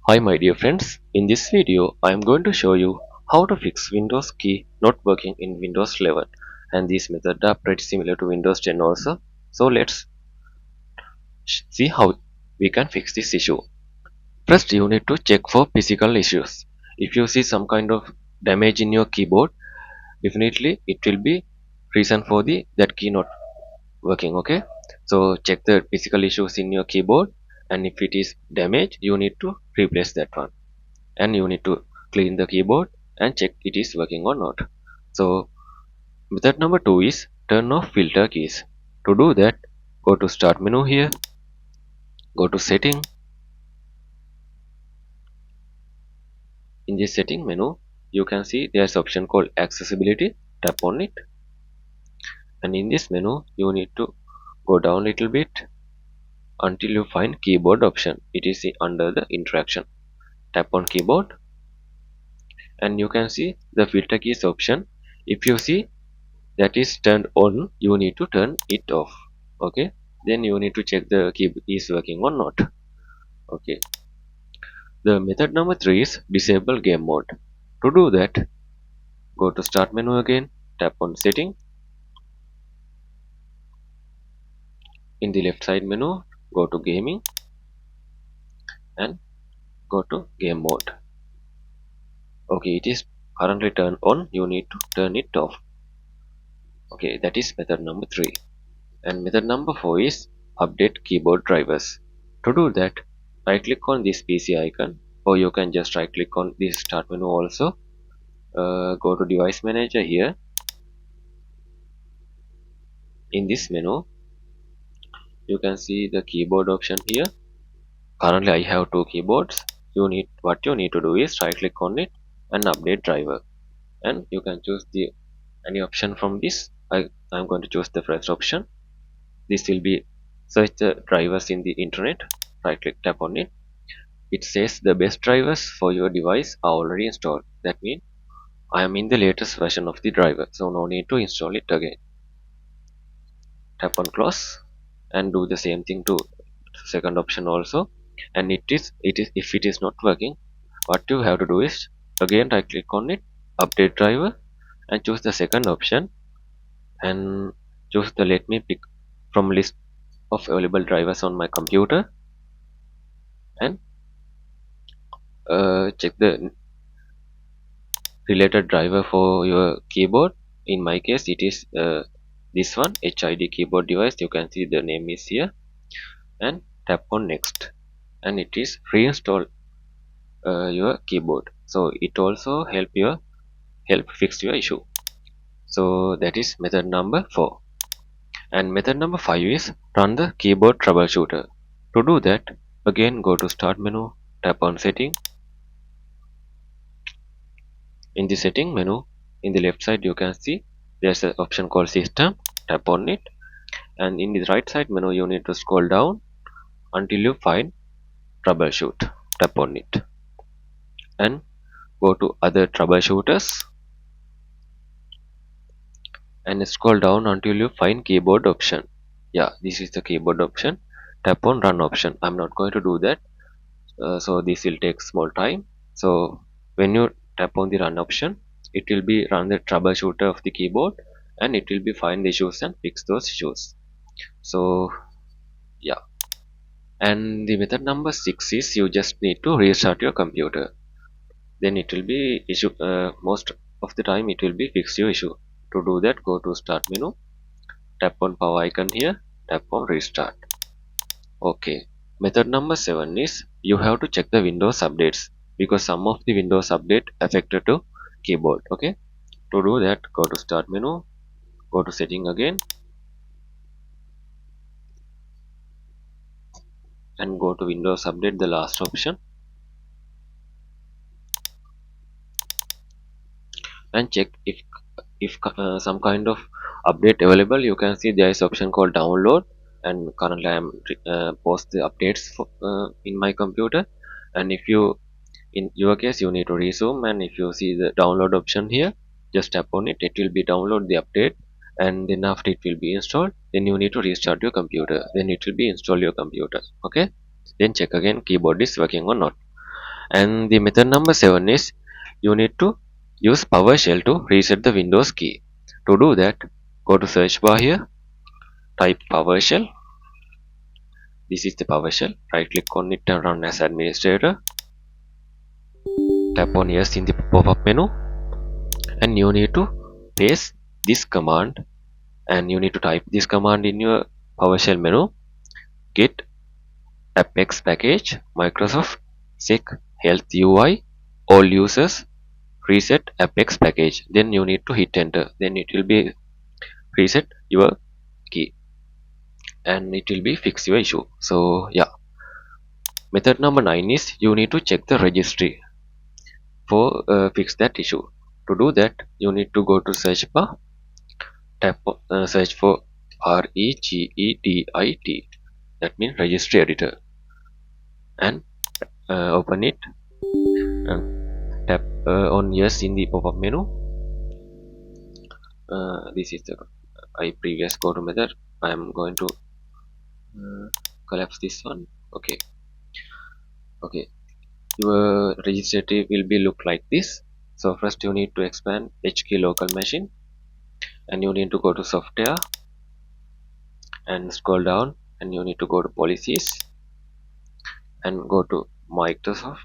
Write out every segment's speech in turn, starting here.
Hi my dear friends, in this video I am going to show you how to fix Windows key not working in Windows 11, and these methods are pretty similar to Windows 10 also. So let's see how we can fix this issue. First you need to check for physical issues. If you see some kind of damage in your keyboard, definitely it will be reason for the that key not working. Okay, so check the physical issues in your keyboard, and if it is damaged you need to replace that one, and you need to clean the keyboard and check it is working or not. So method number 2 is turn off filter keys. To do that, go to start menu here, go to setting. In this setting menu you can see there's option called accessibility. Tap on it, and in this menu you need to go down a little bit until you find keyboard option. It is under the interaction. Tap on keyboard and you can see the filter keys option. If you see that is turned on, you need to turn it off. Okay, then you need to check the key is working or not. Okay, the method number 3 is disable game mode. To do that, go to start menu again, tap on setting. In the left side menu, go to gaming and go to game mode. Okay, it is currently turned on, you need to turn it off. Okay, that is method number 3. And method number 4 is update keyboard drivers. To do that, right click on this PC icon, or you can just right click on this start menu also. Go to device manager here. In this menu you can see the keyboard option here. Currently I have two keyboards. What you need to do is right click on it and update driver, and you can choose the any option from this. I'm going to choose the first option. This will be search the drivers in the internet. Right click, tap on it. It says the best drivers for your device are already installed. That means I am in the latest version of the driver, so no need to install it again. Tap on close and do the same thing to second option also. And if it is not working, what you have to do is again right click on it, update driver, and choose the second option, and choose the let me pick from list of available drivers on my computer, and check the related driver for your keyboard. In my case it is this one, HID keyboard device. You can see the name is here, and tap on next, and it is reinstall your keyboard, so it also help fix your issue. So that is method number 4. And method number 5 is run the keyboard troubleshooter. To do that, again go to start menu, tap on setting. In the setting menu, in the left side you can see there's an option called system. Tap on it, and in the right side menu you need to scroll down until you find troubleshoot. Tap on it and go to other troubleshooters and scroll down until you find keyboard option. Yeah, this is the keyboard option. Tap on run option. I'm not going to do that, so this will take small time. So when you tap on the run option, it will be run the troubleshooter of the keyboard, and it will be find the issues and fix those issues. So yeah, and the method number 6 is you just need to restart your computer, then it will be issue, most of the time it will be fix your issue. To do that, go to start menu, tap on power icon here, tap on restart. Okay, method number 7 is you have to check the Windows updates, because some of the Windows update affected to keyboard. Okay, to do that, go to start menu, go to setting again, and go to Windows update, the last option, and check if some kind of update available. You can see there is option called download, and currently I am post the updates in my computer. And if you, in your case, you need to resume, and if you see the download option here, just tap on it. It will be download the update, and then after it will be installed, then you need to restart your computer, then it will be install your computer. Okay, then check again keyboard is working or not. And the method number 7 is you need to use PowerShell to reset the Windows key. To do that, go to search bar here, type PowerShell. This is the PowerShell. Right click on it and run as administrator. Tap on yes in the pop-up menu, and you need to paste this command, and you need to type this command in your PowerShell menu: git apex package Microsoft sec health UI all users reset apex package. Then you need to hit enter. Then it will be reset your key and it will be fix your issue. So yeah, method number 9 is you need to check the registry for fix that issue. To do that, you need to go to search bar, tap search for regedit, that means registry editor, and open it and tap on yes in the pop-up menu. This is the previous go to method. I am going to collapse this one. Okay, your registry will be look like this. So first you need to expand HK local machine, and you need to go to software and scroll down, and you need to go to policies and go to Microsoft,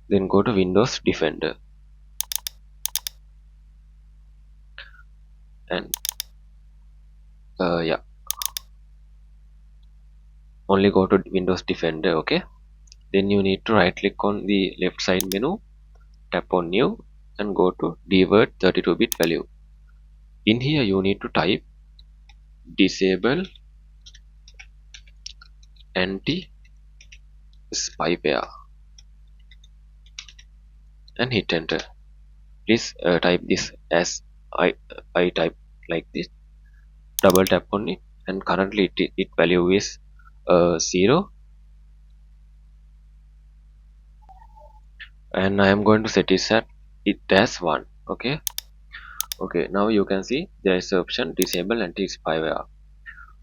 then go to Windows Defender, and yeah, only go to Windows Defender. Okay, then you need to right click on the left side menu, tap on new, and go to divert 32-bit value. In here you need to type disable anti spyware and hit enter. Please type this as I type like this. Double tap on it, and currently it value is 0, and I am going to set it as 1. Okay, now you can see there is an option disable anti spyware.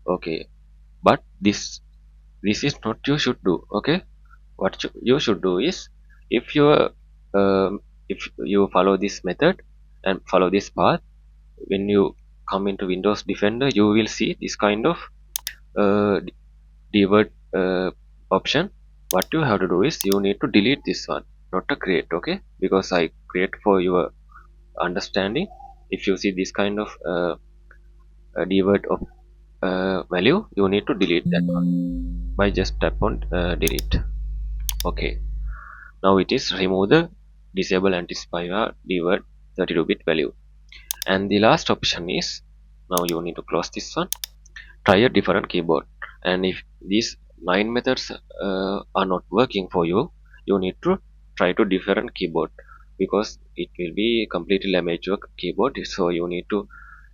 Okay, but this is not you should do. Okay, what you should do is, if you if you follow this method and follow this path, when you come into Windows Defender, you will see this kind of uh, divert option. What you have to do is you need to delete this one, not to create. Okay, because I create for your understanding. If you see this kind of divert of value, you need to delete that one by just tap on delete. Okay, now it is remove the disable anti-spyware divert 32-bit value. And the last option is, now you need to close this one, try a different keyboard. And if these 9 methods are not working for you, you need to try to different keyboard, because it will be completely damaged your keyboard. So you need to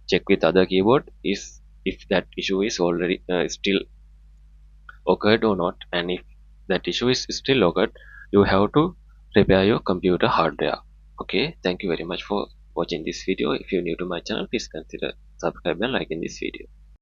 check with other keyboard is if that issue is already still occurred or not. And if that issue is still occurred, you have to repair your computer hardware. Okay, thank you very much for watching this video. If you're new to my channel, please consider subscribe and liking this video.